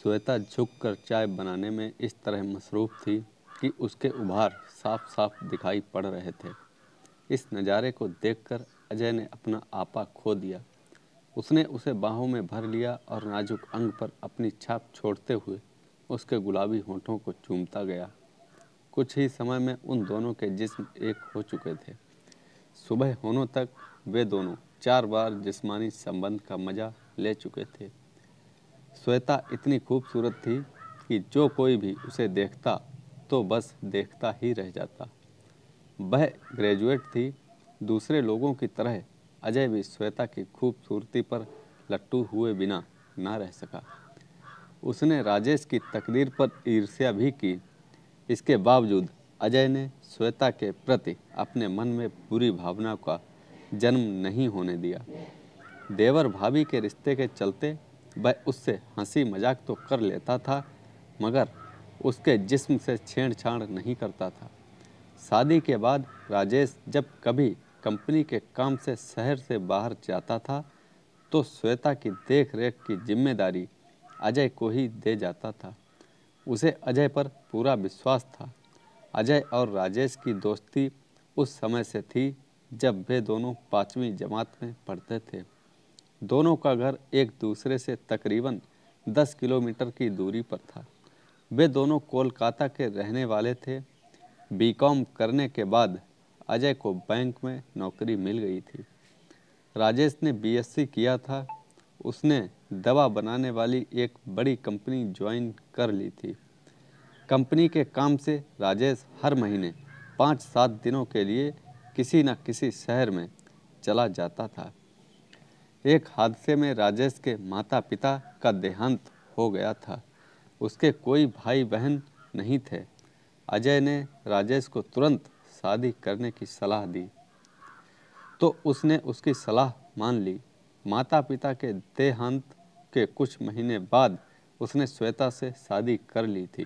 श्वेता झुककर चाय बनाने में इस तरह मसरूफ़ थी कि उसके उभार साफ साफ दिखाई पड़ रहे थे। इस नज़ारे को देखकर अजय ने अपना आपा खो दिया। उसने उसे बाहों में भर लिया और नाजुक अंग पर अपनी छाप छोड़ते हुए उसके गुलाबी होठों को चूमता गया। कुछ ही समय में उन दोनों के जिस्म एक हो चुके थे। सुबह होने तक वे दोनों 4 बार जिस्मानी संबंध का मजा ले चुके थे। श्वेता इतनी खूबसूरत थी कि जो कोई भी उसे देखता तो बस देखता ही रह जाता। वह ग्रेजुएट थी। दूसरे लोगों की तरह अजय भी श्वेता की खूबसूरती पर लट्टू हुए बिना ना रह सका। उसने राजेश की तकदीर पर ईर्ष्या भी की। इसके बावजूद अजय ने श्वेता के प्रति अपने मन में बुरी भावना का जन्म नहीं होने दिया। देवर भाभी के रिश्ते के चलते वह उससे हंसी मजाक तो कर लेता था, मगर उसके जिस्म से छेड़छाड़ नहीं करता था। शादी के बाद राजेश जब कभी कंपनी के काम से शहर से बाहर जाता था तो श्वेता की देख रेख की जिम्मेदारी अजय को ही दे जाता था। उसे अजय पर पूरा विश्वास था। अजय और राजेश की दोस्ती उस समय से थी जब वे दोनों 5वीं जमात में पढ़ते थे। दोनों का घर एक दूसरे से तकरीबन 10 किलोमीटर की दूरी पर था। वे दोनों कोलकाता के रहने वाले थे। बीकॉम करने के बाद अजय को बैंक में नौकरी मिल गई थी। राजेश ने बीएससी किया था। उसने दवा बनाने वाली एक बड़ी कंपनी ज्वाइन कर ली थी। कंपनी के काम से राजेश हर महीने 5-7 दिनों के लिए किसी न किसी शहर में चला जाता था। एक हादसे में राजेश के माता पिता का देहांत हो गया था। उसके कोई भाई बहन नहीं थे। अजय ने राजेश को तुरंत शादी करने की सलाह दी तो उसने उसकी सलाह मान ली। माता पिता के देहांत के कुछ महीने बाद उसने श्वेता से शादी कर ली थी।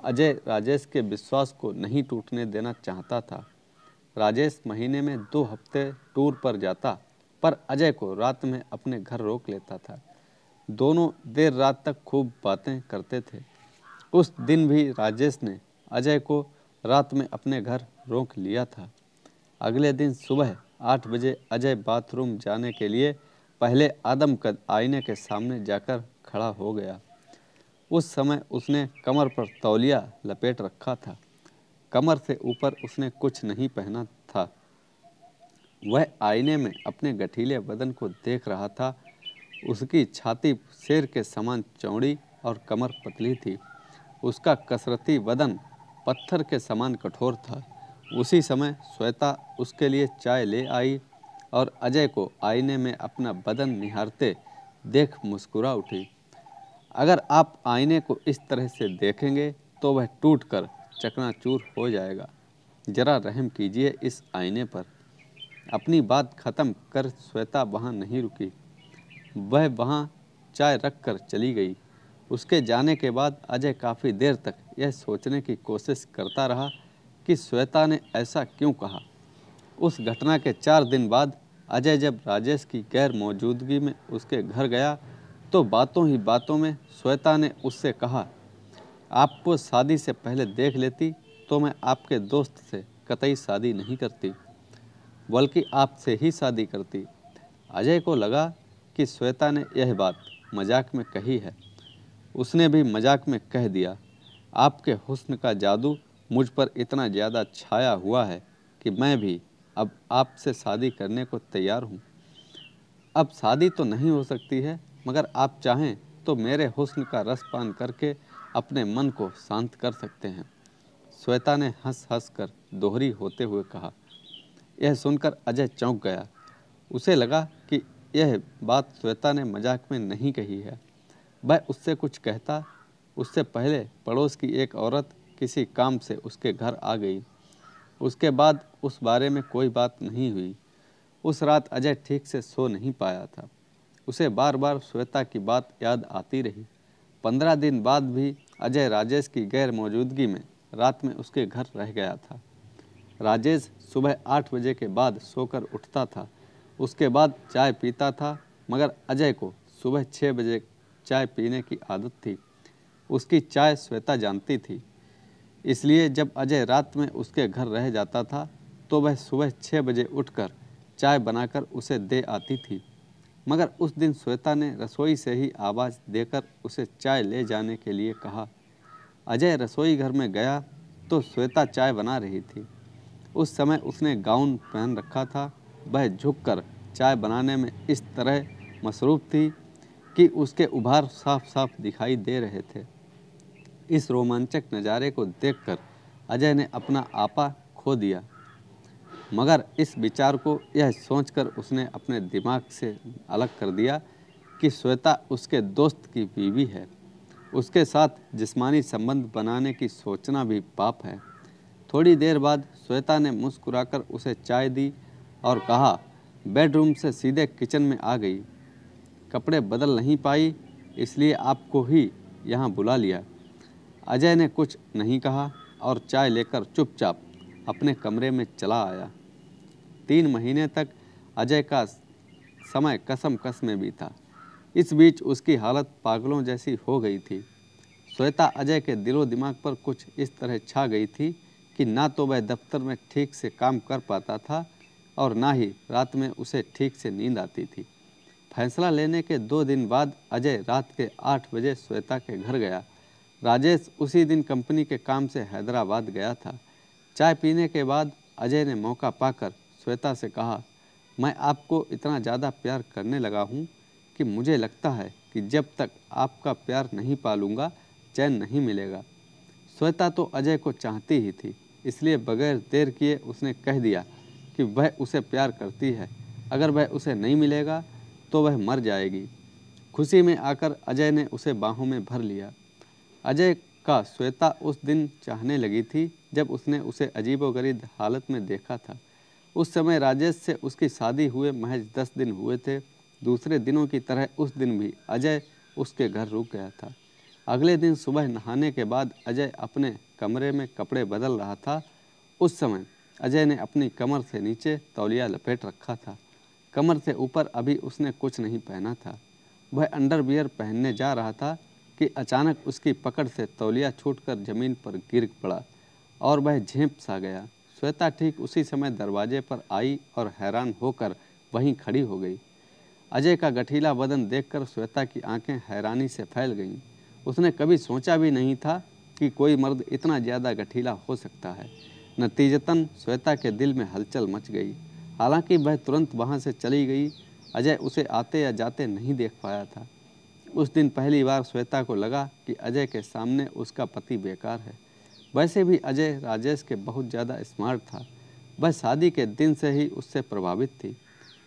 अजय राजेश के विश्वास को नहीं टूटने देना चाहता था। राजेश महीने में 2 हफ्ते टूर पर जाता, पर अजय को रात में अपने घर रोक लेता था। दोनों देर रात तक खूब बातें करते थे। उस दिन भी राजेश ने अजय को रात में अपने घर रोक लिया था। अगले दिन सुबह 8 बजे अजय बाथरूम जाने के लिए पहले आदमकद आईने के सामने जाकर खड़ा हो गया। उस समय उसने कमर पर तौलिया लपेट रखा था। कमर से ऊपर उसने कुछ नहीं पहना था। वह आईने में अपने गठीले बदन को देख रहा था। उसकी छाती शेर के समान चौड़ी और कमर पतली थी। उसका कसरती बदन पत्थर के समान कठोर था। उसी समय श्वेता उसके लिए चाय ले आई और अजय को आईने में अपना बदन निहारते देख मुस्कुरा उठी। अगर आप आईने को इस तरह से देखेंगे तो वह टूटकर चकनाचूर हो जाएगा। जरा रहम कीजिए इस आईने पर। अपनी बात खत्म कर श्वेता वहाँ नहीं रुकी। वह वहाँ चाय रख कर चली गई। उसके जाने के बाद अजय काफ़ी देर तक यह सोचने की कोशिश करता रहा कि श्वेता ने ऐसा क्यों कहा। उस घटना के 4 दिन बाद अजय जब राजेश की गैर मौजूदगी में उसके घर गया तो बातों ही बातों में श्वेता ने उससे कहा, आपको शादी से पहले देख लेती तो मैं आपके दोस्त से कतई शादी नहीं करती, बल्कि आपसे ही शादी करती। अजय को लगा कि श्वेता ने यह बात मजाक में कही है। उसने भी मजाक में कह दिया, आपके हुस्न का जादू मुझ पर इतना ज़्यादा छाया हुआ है कि मैं भी अब आपसे शादी करने को तैयार हूँ। अब शादी तो नहीं हो सकती है, मगर आप चाहें तो मेरे हुस्न का रसपान करके अपने मन को शांत कर सकते हैं। श्वेता ने हंस हंस कर दोहरी होते हुए कहा। यह सुनकर अजय चौंक गया। उसे लगा कि यह बात श्वेता ने मजाक में नहीं कही है। वह उससे कुछ कहता उससे पहले पड़ोस की एक औरत किसी काम से उसके घर आ गई। उसके बाद उस बारे में कोई बात नहीं हुई। उस रात अजय ठीक से सो नहीं पाया था। उसे बार बार श्वेता की बात याद आती रही। 15 दिन बाद भी अजय राजेश की गैर मौजूदगी में रात में उसके घर रह गया था। राजेश सुबह 8 बजे के बाद सोकर उठता था। उसके बाद चाय पीता था, मगर अजय को सुबह 6 चाय पीने की आदत थी, उसकी चाय श्वेता जानती थी। इसलिए जब अजय रात में उसके घर रह जाता था तो वह सुबह 6 बजे उठकर चाय बनाकर उसे दे आती थी। मगर उस दिन श्वेता ने रसोई से ही आवाज़ देकर उसे चाय ले जाने के लिए कहा। अजय रसोई घर में गया तो श्वेता चाय बना रही थी। उस समय उसने गाउन पहन रखा था। वह झुककर चाय बनाने में इस तरह मसरूफ़ थी कि उसके उभार साफ साफ दिखाई दे रहे थे। इस रोमांचक नज़ारे को देखकर अजय ने अपना आपा खो दिया, मगर इस विचार को यह सोचकर उसने अपने दिमाग से अलग कर दिया कि श्वेता उसके दोस्त की बीवी है। उसके साथ जिस्मानी संबंध बनाने की सोचना भी पाप है। थोड़ी देर बाद श्वेता ने मुस्कुराकर उसे चाय दी और कहा, बेडरूम से सीधे किचन में आ गई। कपड़े बदल नहीं पाई, इसलिए आपको ही यहाँ बुला लिया। अजय ने कुछ नहीं कहा और चाय लेकर चुपचाप अपने कमरे में चला आया। 3 महीने तक अजय का समय कसम कस में बीता। इस बीच उसकी हालत पागलों जैसी हो गई थी। श्वेता अजय के दिलो दिमाग पर कुछ इस तरह छा गई थी कि ना तो वह दफ्तर में ठीक से काम कर पाता था और ना ही रात में उसे ठीक से नींद आती थी। फैसला लेने के 2 दिन बाद अजय रात के 8 बजे श्वेता के घर गया। राजेश उसी दिन कंपनी के काम से हैदराबाद गया था। चाय पीने के बाद अजय ने मौका पाकर श्वेता से कहा, मैं आपको इतना ज़्यादा प्यार करने लगा हूँ कि मुझे लगता है कि जब तक आपका प्यार नहीं पालूंगा चैन नहीं मिलेगा। श्वेता तो अजय को चाहती ही थी, इसलिए बगैर देर किए उसने कह दिया कि वह उसे प्यार करती है। अगर वह उसे नहीं मिलेगा तो वह मर जाएगी। खुशी में आकर अजय ने उसे बाहों में भर लिया। अजय का श्वेता उस दिन चाहने लगी थी जब उसने उसे अजीबोगरीब हालत में देखा था। उस समय राजेश से उसकी शादी हुए महज 10 दिन हुए थे। दूसरे दिनों की तरह उस दिन भी अजय उसके घर रुक गया था। अगले दिन सुबह नहाने के बाद अजय अपने कमरे में कपड़े बदल रहा था। उस समय अजय ने अपनी कमर से नीचे तौलिया लपेट रखा था। कमर से ऊपर अभी उसने कुछ नहीं पहना था। वह अंडरवियर पहनने जा रहा था कि अचानक उसकी पकड़ से तौलिया छूटकर जमीन पर गिर पड़ा और वह झेंप सा गया। श्वेता ठीक उसी समय दरवाजे पर आई और हैरान होकर वहीं खड़ी हो गई। अजय का गठीला बदन देखकर श्वेता की आंखें हैरानी से फैल गईं। उसने कभी सोचा भी नहीं था कि कोई मर्द इतना ज़्यादा गठीला हो सकता है। नतीजतन श्वेता के दिल में हलचल मच गई। हालांकि वह तुरंत वहां से चली गई। अजय उसे आते या जाते नहीं देख पाया था। उस दिन पहली बार श्वेता को लगा कि अजय के सामने उसका पति बेकार है। वैसे भी अजय राजेश के बहुत ज़्यादा स्मार्ट था। वह शादी के दिन से ही उससे प्रभावित थी।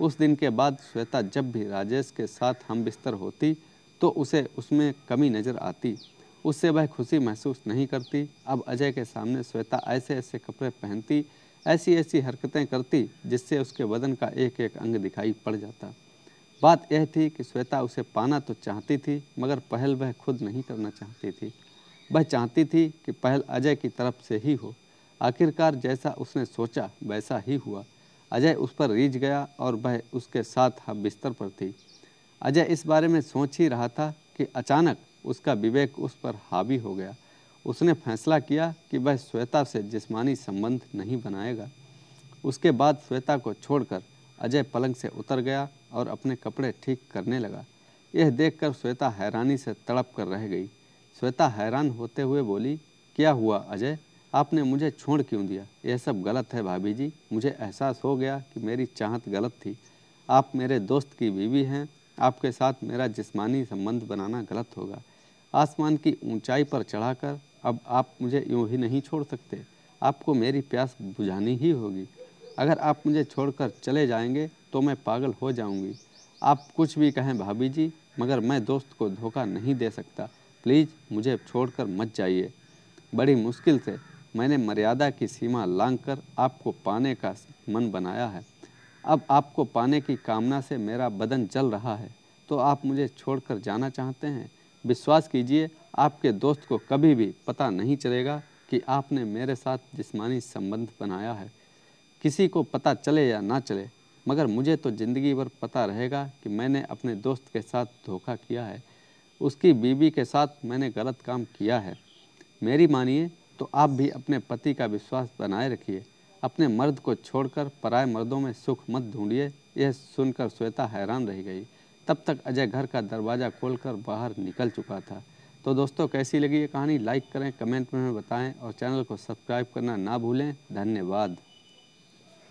उस दिन के बाद श्वेता जब भी राजेश के साथ हम बिस्तर होती तो उसे उसमें कमी नज़र आती। उससे वह खुशी महसूस नहीं करती। अब अजय के सामने श्वेता ऐसे ऐसे कपड़े पहनती, ऐसी ऐसी हरकतें करती जिससे उसके बदन का एक एक अंग दिखाई पड़ जाता। बात यह थी कि श्वेता उसे पाना तो चाहती थी, मगर पहल वह खुद नहीं करना चाहती थी। वह चाहती थी कि पहल अजय की तरफ से ही हो। आखिरकार जैसा उसने सोचा वैसा ही हुआ। अजय उस पर रीझ गया और वह उसके साथ हम बिस्तर पर थी। अजय इस बारे में सोच ही रहा था कि अचानक उसका विवेक उस पर हावी हो गया। उसने फैसला किया कि वह श्वेता से जिस्मानी संबंध नहीं बनाएगा। उसके बाद श्वेता को छोड़कर अजय पलंग से उतर गया और अपने कपड़े ठीक करने लगा। यह देखकर श्वेता हैरानी से तड़प कर रह गई। श्वेता हैरान होते हुए बोली, क्या हुआ अजय, आपने मुझे छोड़ क्यों दिया? यह सब गलत है भाभी जी। मुझे एहसास हो गया कि मेरी चाहत गलत थी। आप मेरे दोस्त की बीवी हैं। आपके साथ मेरा जिस्मानी संबंध बनाना गलत होगा। आसमान की ऊंचाई पर चढ़ाकर अब आप मुझे यूं ही नहीं छोड़ सकते। आपको मेरी प्यास बुझानी ही होगी। अगर आप मुझे छोड़कर चले जाएंगे तो मैं पागल हो जाऊंगी। आप कुछ भी कहें भाभी जी, मगर मैं दोस्त को धोखा नहीं दे सकता। प्लीज़ मुझे छोड़कर मत जाइए। बड़ी मुश्किल से मैंने मर्यादा की सीमा लांघकर आपको पाने का मन बनाया है। अब आपको पाने की कामना से मेरा बदन जल रहा है, तो आप मुझे छोड़कर जाना चाहते हैं। विश्वास कीजिए, आपके दोस्त को कभी भी पता नहीं चलेगा कि आपने मेरे साथ जिस्मानी संबंध बनाया है। किसी को पता चले या ना चले, मगर मुझे तो ज़िंदगी भर पता रहेगा कि मैंने अपने दोस्त के साथ धोखा किया है। उसकी बीवी के साथ मैंने गलत काम किया है। मेरी मानिए तो आप भी अपने पति का विश्वास बनाए रखिए। अपने मर्द को छोड़कर पराए मर्दों में सुख मत ढूंढिए। यह सुनकर श्वेता हैरान रह गई। तब तक अजय घर का दरवाज़ा खोलकर बाहर निकल चुका था। तो दोस्तों, कैसी लगी ये कहानी? लाइक करें, कमेंट में हमें बताएं और चैनल को सब्सक्राइब करना ना भूलें। धन्यवाद।